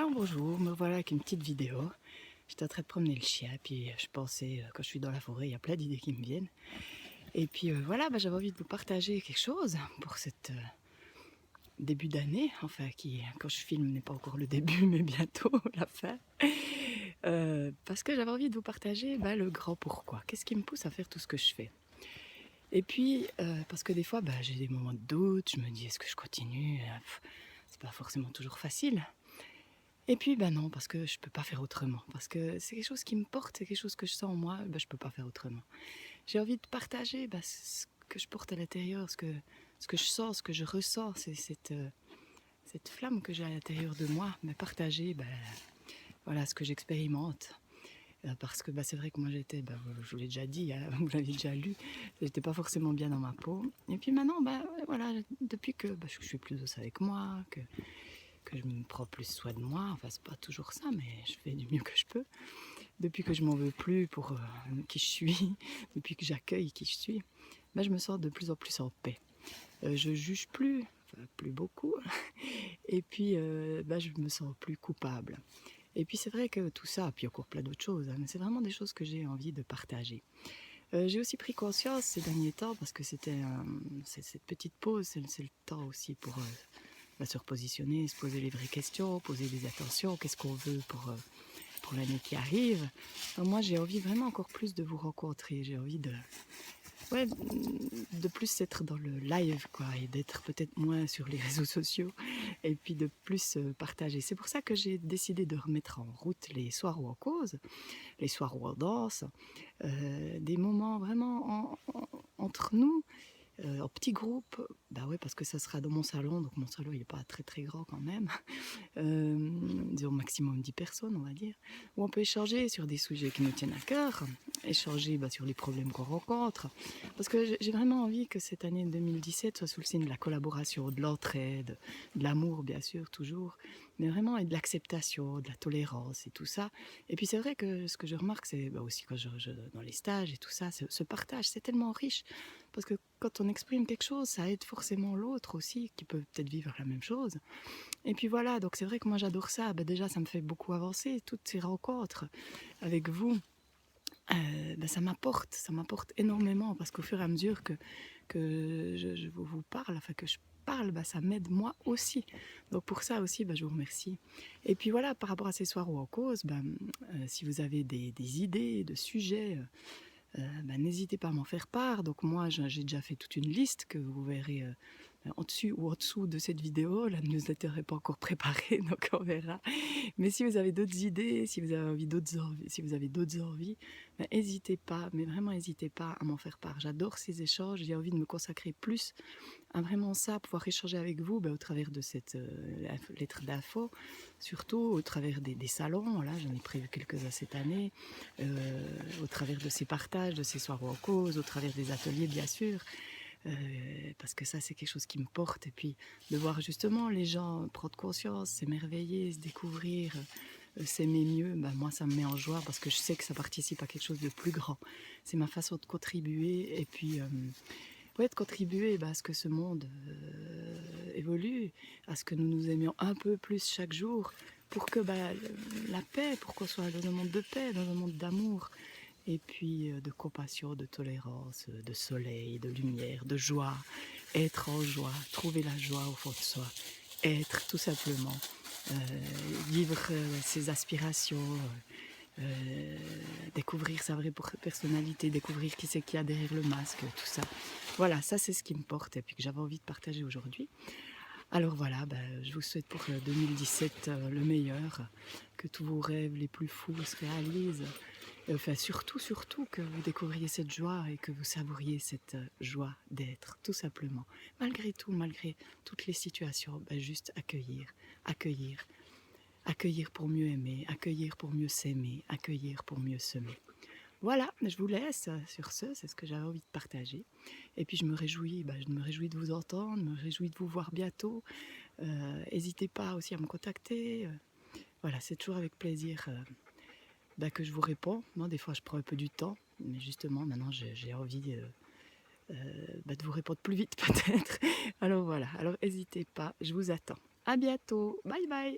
Alors bonjour, me voilà avec une petite vidéo. J'étais en train de promener le chien, puis je pensais, quand je suis dans la forêt, il y a plein d'idées qui me viennent. Et puis voilà, j'avais envie de vous partager quelque chose pour cette début d'année, enfin qui, quand je filme, n'est pas encore le début, mais bientôt la fin. Parce que j'avais envie de vous partager le grand pourquoi. Qu'est-ce qui me pousse à faire tout ce que je fais? Et puis, parce que des fois, j'ai des moments de doute, je me dis, est-ce que je continue? C'est pas forcément toujours facile. Et puis non, parce que je peux pas faire autrement. Parce que c'est quelque chose qui me porte, c'est quelque chose que je sens en moi, je peux pas faire autrement. J'ai envie de partager ce que je porte à l'intérieur, ce que je sens, ce que je ressens, c'est cette flamme que j'ai à l'intérieur de moi, mais partager voilà, ce que j'expérimente. Parce que c'est vrai que moi j'étais, je vous l'ai déjà dit, hein, vous l'avez déjà lu, j'étais pas forcément bien dans ma peau. Et puis maintenant, voilà, depuis que je suis plus douce avec moi, que je me prends plus soin de moi, enfin c'est pas toujours ça, mais je fais du mieux que je peux. Depuis que je m'en veux plus pour qui je suis, depuis que j'accueille qui je suis, je me sens de plus en plus en paix. Je juge plus, enfin plus beaucoup, et puis je me sens plus coupable. Et puis c'est vrai que tout ça, puis encore plein d'autres choses, hein, mais c'est vraiment des choses que j'ai envie de partager. J'ai aussi pris conscience ces derniers temps, parce que c'est cette petite pause, c'est le temps aussi pour se repositionner, se poser les vraies questions, poser des attentions, qu'est-ce qu'on veut pour l'année qui arrive. Moi j'ai envie vraiment encore plus de vous rencontrer, j'ai envie de plus être dans le live, quoi, et d'être peut-être moins sur les réseaux sociaux, et puis de plus partager. C'est pour ça que j'ai décidé de remettre en route les soirs où on cause, les soirs où on danse, des moments vraiment entre nous, en petits groupes. Ouais, parce que ça sera dans mon salon, donc mon salon il n'est pas très très grand quand même, disons maximum 10 personnes on va dire, où on peut échanger sur des sujets qui nous tiennent à cœur, échanger sur les problèmes qu'on rencontre, parce que j'ai vraiment envie que cette année 2017 soit sous le signe de la collaboration, de l'entraide, de l'amour bien sûr toujours, mais vraiment et de l'acceptation, de la tolérance et tout ça. Et puis c'est vrai que ce que je remarque, c'est aussi quand dans les stages et tout ça, ce partage, c'est tellement riche, parce que quand on exprime quelque chose, ça aide forcément l'autre aussi, qui peut peut-être vivre la même chose. Et puis voilà, donc c'est vrai que moi j'adore ça. Déjà, ça me fait beaucoup avancer, toutes ces rencontres avec vous. Ça m'apporte énormément, parce qu'au fur et à mesure que je vous parle, enfin que je parle, ça m'aide moi aussi. Donc pour ça aussi, je vous remercie. Et puis voilà, par rapport à ces soirs où on cause, si vous avez des idées de sujets, n'hésitez pas à m'en faire part. Donc moi, j'ai déjà fait toute une liste que vous verrez en dessus ou en dessous de cette vidéo. La newsletter n'est pas encore préparée, donc on verra. Mais si vous avez d'autres idées, si vous avez d'autres envies, n'hésitez pas, mais vraiment n'hésitez pas à m'en faire part. J'adore ces échanges, j'ai envie de me consacrer plus à vraiment ça, pouvoir échanger avec vous au travers de cette lettre d'info, surtout au travers des salons. Voilà, j'en ai prévu quelques-uns cette année, au travers de ces partages, de ces soirs en cause, au travers des ateliers bien sûr, parce que ça c'est quelque chose qui me porte. Et puis de voir justement les gens prendre conscience, s'émerveiller, se découvrir, s'aimer mieux, moi ça me met en joie, parce que je sais que ça participe à quelque chose de plus grand. C'est ma façon de contribuer, et puis de contribuer à ce que ce monde évolue, à ce que nous nous aimions un peu plus chaque jour, pour que la paix, pour qu'on soit dans un monde de paix, dans un monde d'amour, et puis de compassion, de tolérance, de soleil, de lumière, de joie, être en joie, trouver la joie au fond de soi, être tout simplement, vivre ses aspirations, découvrir sa vraie personnalité, découvrir qui c'est qu'il y a derrière le masque, tout ça. Voilà, ça c'est ce qui me porte et puis que j'avais envie de partager aujourd'hui. Alors voilà, je vous souhaite pour 2017 le meilleur, que tous vos rêves les plus fous se réalisent. Enfin, surtout que vous découvriez cette joie et que vous savouriez cette joie d'être, tout simplement. Malgré tout, malgré toutes les situations, juste accueillir, accueillir pour mieux aimer, accueillir pour mieux s'aimer, accueillir pour mieux semer. Voilà, je vous laisse sur ce, c'est ce que j'avais envie de partager. Et puis je me réjouis de vous entendre, je me réjouis de vous voir bientôt. N'hésitez pas aussi à me contacter. Voilà, c'est toujours avec plaisir que je vous réponds. Moi, des fois, je prends un peu du temps, mais justement, maintenant, j'ai envie de vous répondre plus vite peut-être. Alors voilà, alors n'hésitez pas, je vous attends. À bientôt, bye bye.